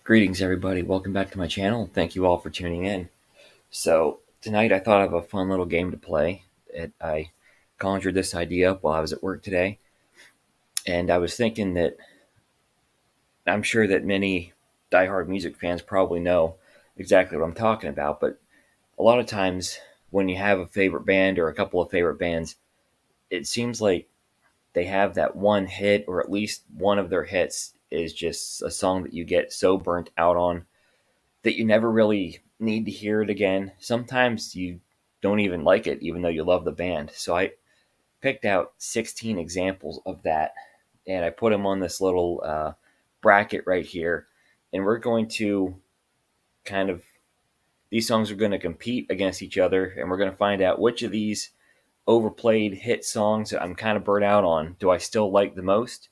Greetings, everybody. Welcome back to my channel. Thank you all for tuning in. So, tonight I thought of a fun little game to play. I conjured this idea up while I was at work today, and I was thinking that I'm sure that many diehard music fans probably know exactly what I'm talking about, but a lot of times when you have a favorite band or a couple of favorite bands, it seems like they have that one hit, or at least one of their hits is just a song that you get so burnt out on that you never really need to hear it again. Sometimes you don't even like it, even though you love the band. So I picked out 16 examples of that, and I put them on this little bracket right here. And we're going to kind of, these songs are going to compete against each other, and we're going to find out which of these overplayed hit songs that I'm kind of burnt out on do I still like the most.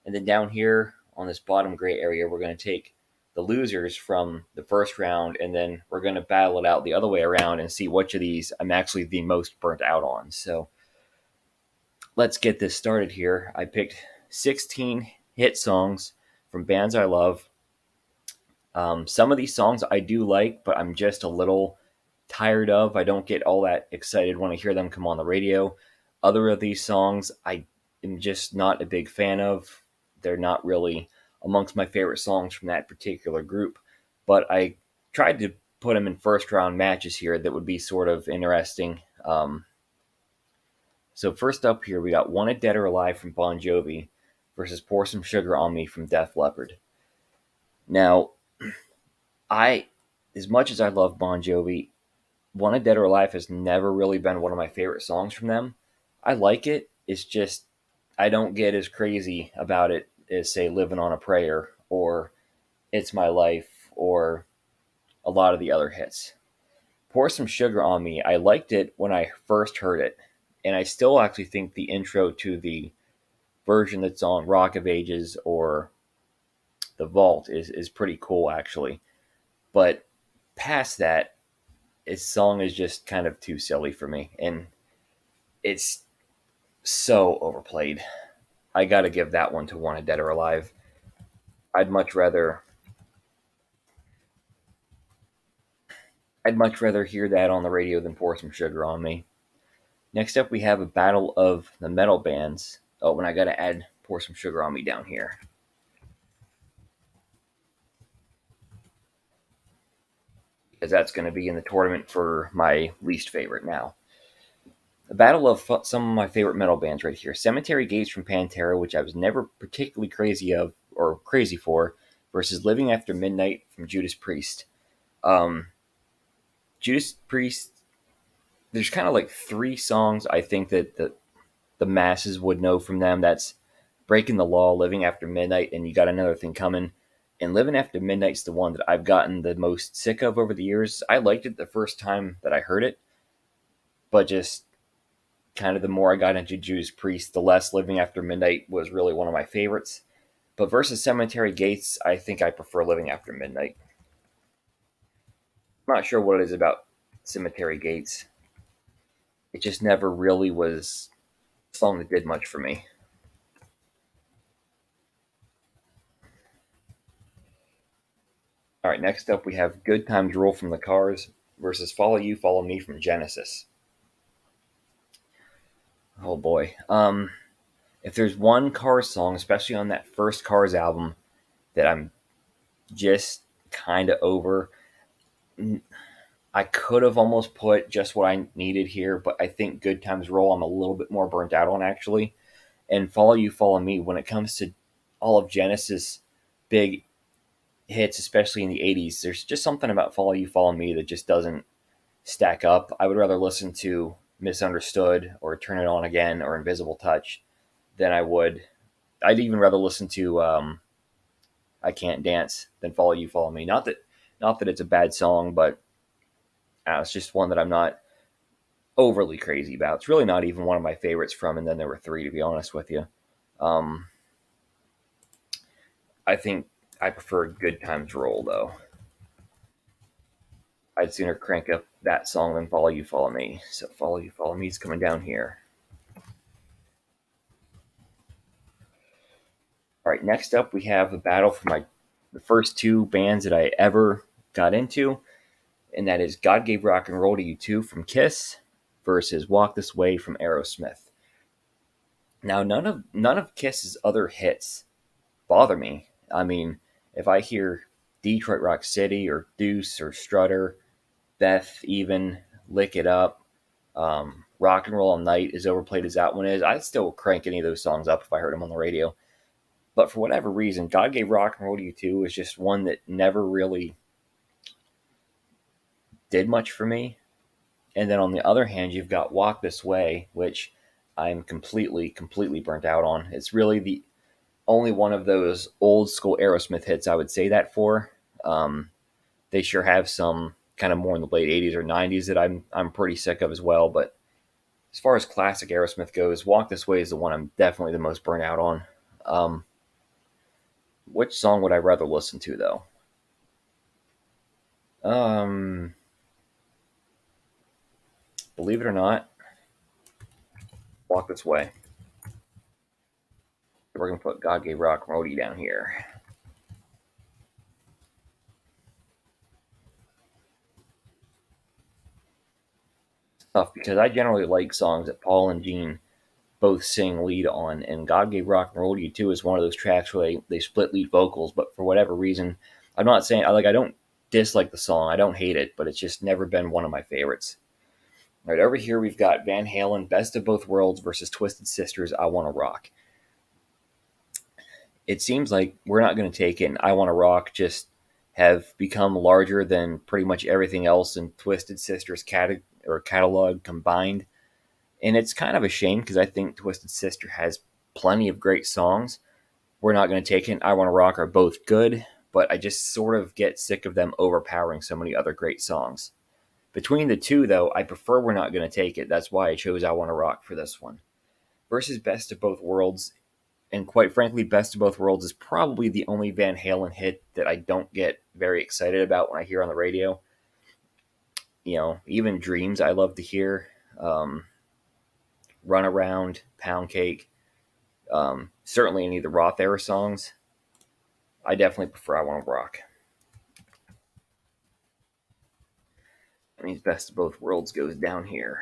And then down here on this bottom gray area, we're going to take the losers from the first round, and then we're going to battle it out the other way around and see which of these I'm actually the most burnt out on. So let's get this started here. I picked 16 hit songs from bands I love. Some of these songs I do like, but I'm just a little tired of. I don't get all that excited when I hear them come on the radio. Other of these songs I am just not a big fan of. They're not really amongst my favorite songs from that particular group, but I tried to put them in first round matches here that would be sort of interesting. So first up here, we got Wanted Dead or Alive from Bon Jovi versus Pour Some Sugar on Me from Def Leppard. Now, I, as much as I love Bon Jovi, Wanted Dead or Alive has never really been one of my favorite songs from them. I like it. It's just I don't get as crazy about it as say Living on a Prayer or It's My Life or a lot of the other hits. Pour Some Sugar on Me. I liked it when I first heard it, and I still actually think the intro to the version that's on Rock of Ages or The Vault is pretty cool actually. But past that, its song is just kind of too silly for me, and it's so overplayed. I got to give that one to Wanted Dead or Alive. I'd much rather I'd much rather hear that on the radio than Pour Some Sugar on Me. Next up, we have a battle of the metal bands. Oh, and I got to add Pour Some Sugar on Me down here, because that's going to be in the tournament for my least favorite now. A battle of some of my favorite metal bands right here. Cemetery Gates from Pantera, which I was never particularly crazy for, versus Living After Midnight from Judas Priest. Um, Judas Priest, there's kind of like three songs I think that the masses would know from them. That's Breaking the Law, Living After Midnight, and You Got Another Thing Coming. And Living After Midnight's the one that I've gotten the most sick of over the years. I liked it the first time that I heard it, but just kind of the more I got into Judas Priest, the less Living After Midnight was really one of my favorites. But versus Cemetery Gates, I think I prefer Living After Midnight. I'm not sure what it is about Cemetery Gates. It just never really was a song that did much for me. All right, next up we have Good Times Roll from the Cars versus Follow You, Follow Me from Genesis. Oh boy. If there's one Cars song, especially on that first Cars album, that I'm just kind of over, I could have almost put just what I needed here, but I think Good Times Roll I'm a little bit more burnt out on actually. And Follow You, Follow Me, when it comes to all of Genesis' big hits, especially in the 80s, there's just something about Follow You, Follow Me that just doesn't stack up. I would rather listen to Misunderstood or Turn It On Again or Invisible Touch than I would. I'd even rather listen to I Can't Dance than Follow You, Follow Me. Not that it's a bad song, but it's just one that I'm not overly crazy about. It's really not even one of my favorites from And Then There Were Three, to be honest with you. Um, I think I prefer Good Times Roll, though. I'd sooner crank up that song than Follow You, Follow Me. So Follow You, Follow Me is coming down here. All right, next up we have a battle for my the first two bands that I ever got into, and that is God Gave Rock and Roll to You 2 from Kiss versus Walk This Way from Aerosmith. Now, none of Kiss's other hits bother me. I mean, if I hear Detroit Rock City or Deuce or Strutter, Beth, even Lick It Up, Rock and Roll All Night, as overplayed as that one is, I'd still crank any of those songs up if I heard them on the radio. But for whatever reason, God Gave Rock and Roll to You 2 is just one that never really did much for me. And then on the other hand, you've got Walk This Way, which I'm completely burnt out on. It's really the only one of those old school Aerosmith hits I would say that for. They sure have some kind of more in the late 80s or 90s that I'm pretty sick of as well. But as far as classic Aerosmith goes, Walk This Way is the one I'm definitely the most burnt out on. Um, which song would I rather listen to though? Um, Believe it or not, Walk This Way. We're gonna put God Gave Rock and Roll down here. It's tough because I generally like songs that Paul and Gene both sing lead on, and God Gave Rock and Roll to You 2 is one of those tracks where they split lead vocals, but for whatever reason, I'm not saying I don't dislike the song, I don't hate it, but it's just never been one of my favorites. All right, over here we've got Van Halen, Best of Both Worlds versus Twisted Sisters, I Wanna Rock. It seems like we're not going to take it, and I Wanna Rock just have become larger than pretty much everything else in Twisted Sisters catalog combined. And it's kind of a shame because I think Twisted Sister has plenty of great songs. We're Not Going to Take It and I Wanna Rock are both good, but I just sort of get sick of them overpowering so many other great songs. Between the two, though, I prefer We're Not Going to Take It. That's why I chose I Wanna Rock for this one. Versus Best of Both Worlds, and quite frankly, Best of Both Worlds is probably the only Van Halen hit that I don't get very excited about when I hear on the radio. You know, even Dreams I love to hear. Run Around, Pound Cake, certainly any of the Roth era songs. I definitely prefer I Wanna Rock. That means Best of Both Worlds goes down here.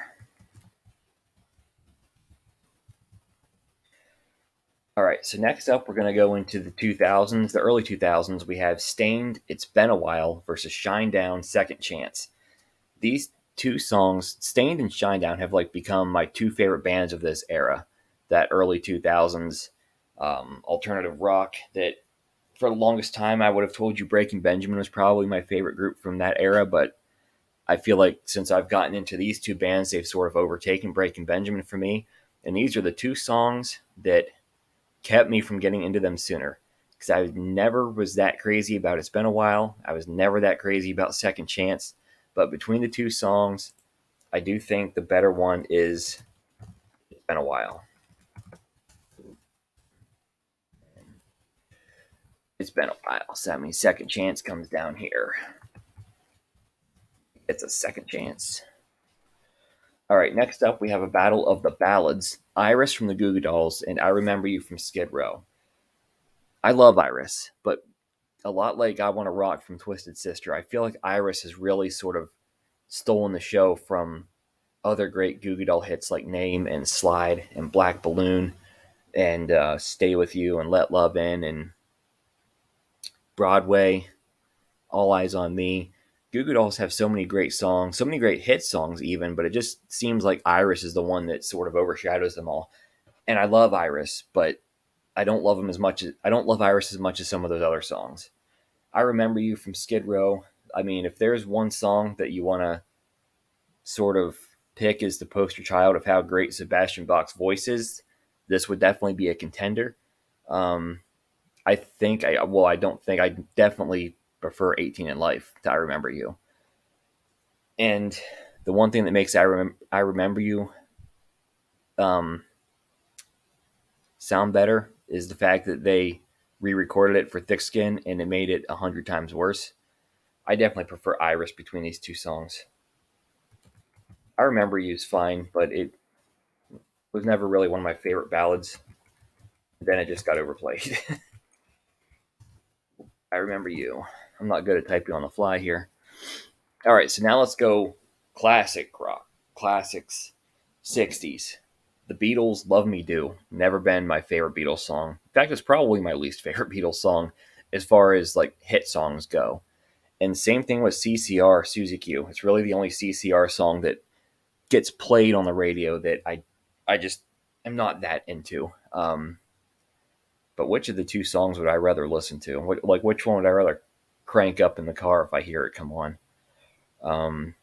All right, so next up, we're going to go into the 2000s, the early 2000s. We have Stained, It's Been a While versus Shinedown, Second Chance. These two songs, Stained and Shinedown, have like become my two favorite bands of this era, that early 2000s alternative rock that for the longest time I would have told you Breaking Benjamin was probably my favorite group from that era, but I feel like since I've gotten into these two bands, they've sort of overtaken Breaking Benjamin for me. And these are the two songs that kept me from getting into them sooner. Because I never was that crazy about It's Been a While. I was never that crazy about Second Chance. But between the two songs, I do think the better one is It's Been a While. It's been a while. So that means Second Chance comes down here. It's a second chance. All right, next up we have a battle of the ballads. Iris from the Goo Goo Dolls and I Remember You from Skid Row. I love Iris, but a lot like I Want to Rock from Twisted Sister, I feel like Iris has really sort of stolen the show from other great Goo Goo Doll hits like Name and Slide and Black Balloon and Stay With You and Let Love In and Broadway, All Eyes on Me. Goo Goo Dolls have so many great songs, so many great hit songs even, but it just seems like Iris is the one that sort of overshadows them all. And I love Iris, but I don't love Iris as much as some of those other songs. I Remember You from Skid Row. I mean, if there's one song that you want to sort of pick as the poster child of how great Sebastian Bach's voice is, this would definitely be a contender. Um, I don't think, I definitely prefer 18 in Life to I Remember You. And the one thing that makes I Remember You um, sound better is the fact that they re-recorded it for Thick Skin and it made it 100 times worse. I definitely prefer Iris between these two songs. I Remember You is fine, but it was never really one of my favorite ballads. Then it just got overplayed. I remember you. I'm not good at typing on the fly here. All right, so now let's go classic rock, classics, 60s. The Beatles, Love Me Do. Never been my favorite Beatles song. In fact, it's probably my least favorite Beatles song as far as like hit songs go. And same thing with CCR, Suzy Q. It's really the only CCR song that gets played on the radio that I just am not that into. But which of the two songs would I rather listen to? Like which one would I rather crank up in the car if I hear it come on? Um,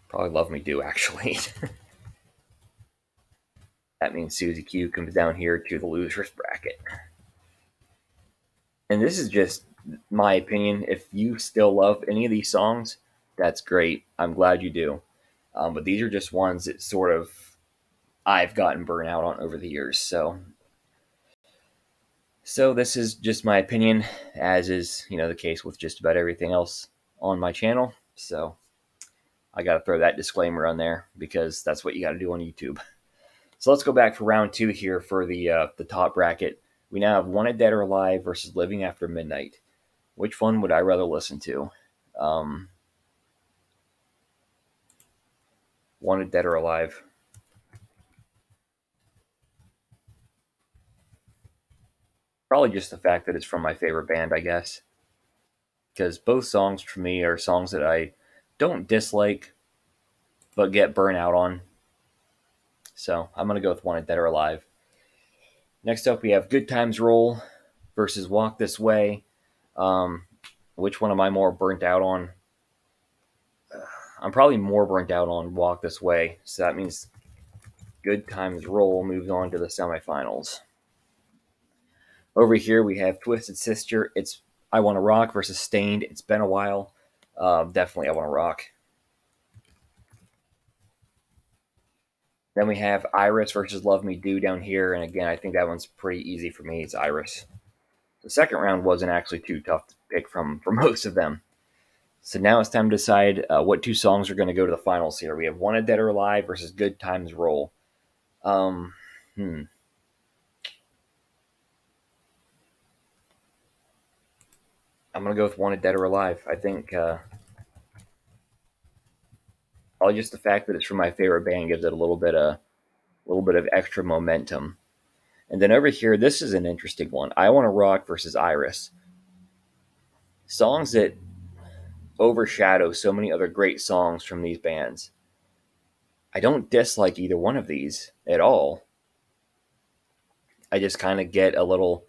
Probably Love Me Do actually. That means Suzy Q comes down here to the losers bracket. And this is just my opinion. If you still love any of these songs, that's great. I'm glad you do. But these are just ones that sort of I've gotten burnt out on over the years. So this is just my opinion, as is the case with just about everything else on my channel. So I got to throw that disclaimer on there because that's what you got to do on YouTube. So let's go back for round two here for the top bracket. We now have Wanted Dead or Alive versus Living After Midnight. Which one would I rather listen to? Um, Wanted Dead or Alive. Probably just the fact that it's from my favorite band, I guess. Because both songs for me are songs that I don't dislike, but get burnt out on. So I'm going to go with Wanted Dead or Alive. Next up, we have Good Times Roll versus Walk This Way. Um, which one am I more burnt out on? I'm probably more burnt out on Walk This Way. So that means Good Times Roll moves on to the semifinals. Over here, we have Twisted Sister. It's I Want to Rock versus Stained. It's been a while. Definitely I Want to Rock. Then we have Iris versus Love Me Do down here. And again, I think that one's pretty easy for me. It's Iris. The second round wasn't actually too tough to pick from for most of them. So now it's time to decide what two songs are going to go to the finals here. We have Wanted Dead or Alive versus Good Times Roll. Um, hmm. I'm going to go with Wanted Dead or Alive. I think probably just the fact that it's from my favorite band gives it a little bit of extra momentum. And then over here, this is an interesting one. I Want to Rock versus Iris. Songs that overshadow so many other great songs from these bands. I don't dislike either one of these at all. I just kind of get a little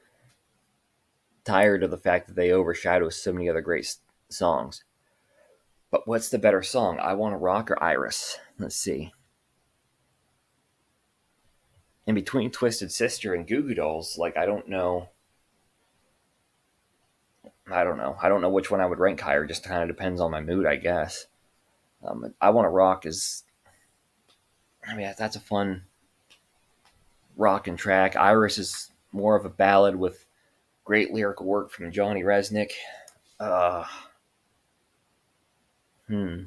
tired of the fact that they overshadow so many other great songs. But what's the better song? I Want to Rock or Iris? Let's see. In between Twisted Sister and Goo Goo Dolls, like I don't know. I don't know. I don't know which one I would rank higher. Just kind of depends on my mood, I guess. I Want to Rock is. I mean, that's a fun rock and track. Iris is more of a ballad with great lyrical work from Johnny Resnick. Uh, hmm.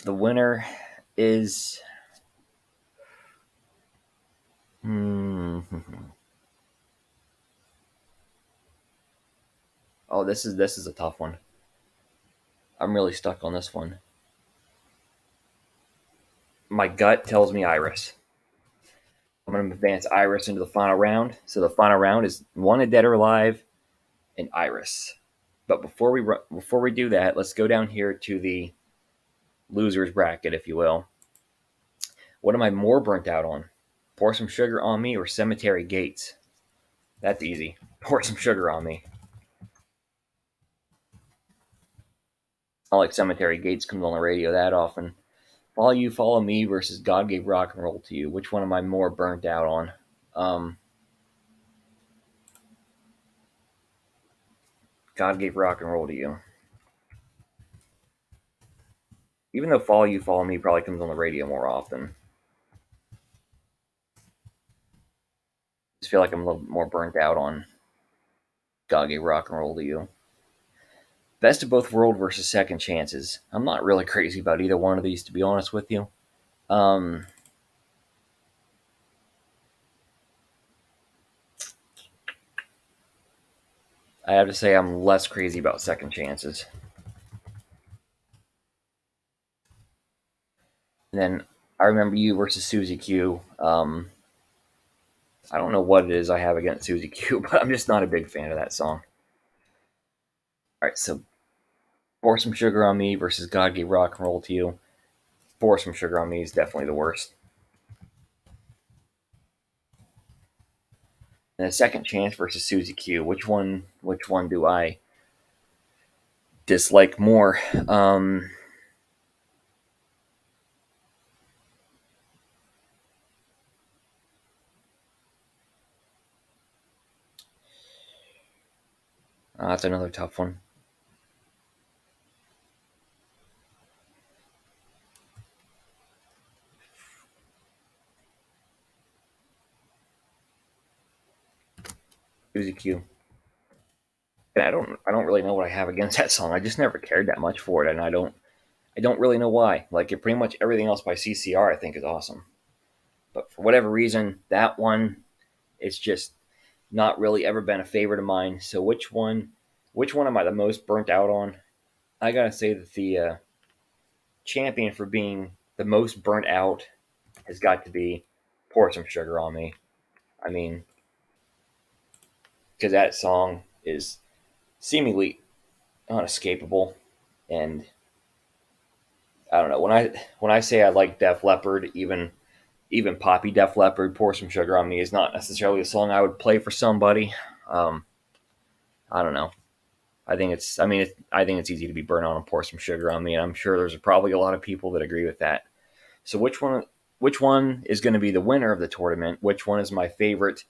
The winner is. Hmm. Oh, this is a tough one. I'm really stuck on this one. My gut tells me Iris. I'm going to advance Iris into the final round. So the final round is Wanted Dead or Alive and Iris. But before we do that, let's go down here to the losers bracket, if you will. What am I more burnt out on? Pour Some Sugar on Me or Cemetery Gates? That's easy. Pour Some Sugar on Me. Not like Cemetery Gates comes on the radio that often. Follow You, Follow Me versus God Gave Rock and Roll to You. Which one am I more burnt out on? God Gave Rock and Roll to You. Even though Follow You, Follow Me probably comes on the radio more often. I just feel like I'm a little more burnt out on God Gave Rock and Roll to You. Best of Both World versus Second Chances. I'm not really crazy about either one of these, to be honest with you. Um, I have to say I'm less crazy about second chances. And then I remember you versus Susie Q. I don't know what it is I have against Susie Q, but I'm just not a big fan of that song. All right, so Pour Some Sugar on Me versus God Gave Rock and Roll to You. Pour Some Sugar on Me is definitely the worst. And a Second Chance versus Susie Q. Which one do I dislike more? That's another tough one. Susie Q. And I don't really know what I have against that song. I just never cared that much for it, and I don't really know why. Like pretty much everything else by CCR I think is awesome. But for whatever reason, that one it's just not really ever been a favorite of mine. So which one am I the most burnt out on? I gotta say that the champion for being the most burnt out has got to be Pour Some Sugar on Me. I mean, because that song is seemingly unescapable, and I don't know when I say I like Def Leppard, even poppy Def Leppard, Pour Some Sugar on Me is not necessarily a song I would play for somebody. Um, I don't know. I think it's easy to be burnt on and pour some sugar on me, and I'm sure there's probably a lot of people that agree with that. So which one is going to be the winner of the tournament? Which one is my favorite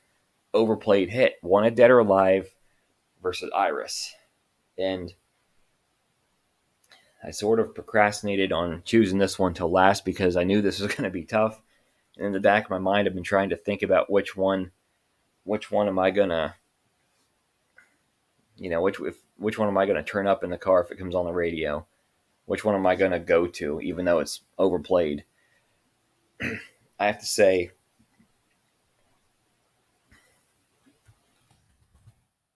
overplayed hit? Wanted Dead or Alive versus Iris. And I sort of procrastinated on choosing this one till last because I knew this was going to be tough. And in the back of my mind, I've been trying to think about which one am I gonna, which one am I gonna turn up in the car if it comes on the radio? Which one am I gonna go to, even though it's overplayed? I have to say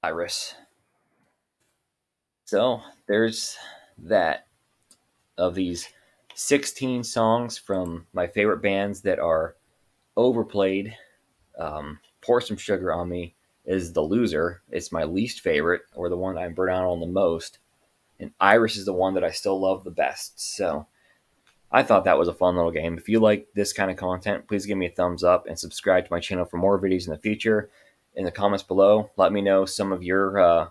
Iris. So there's that of these 16 songs from my favorite bands that are overplayed. Pour Some Sugar on Me is the loser. It's my least favorite, or the one I burn out on the most. And Iris is the one that I still love the best. So I thought that was a fun little game. If you like this kind of content, please give me a thumbs up and subscribe to my channel for more videos in the future. In the comments below, let me know some of your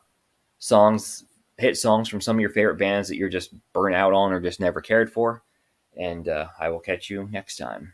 songs, hit songs from some of your favorite bands that you're just burnt out on or just never cared for. And I will catch you next time.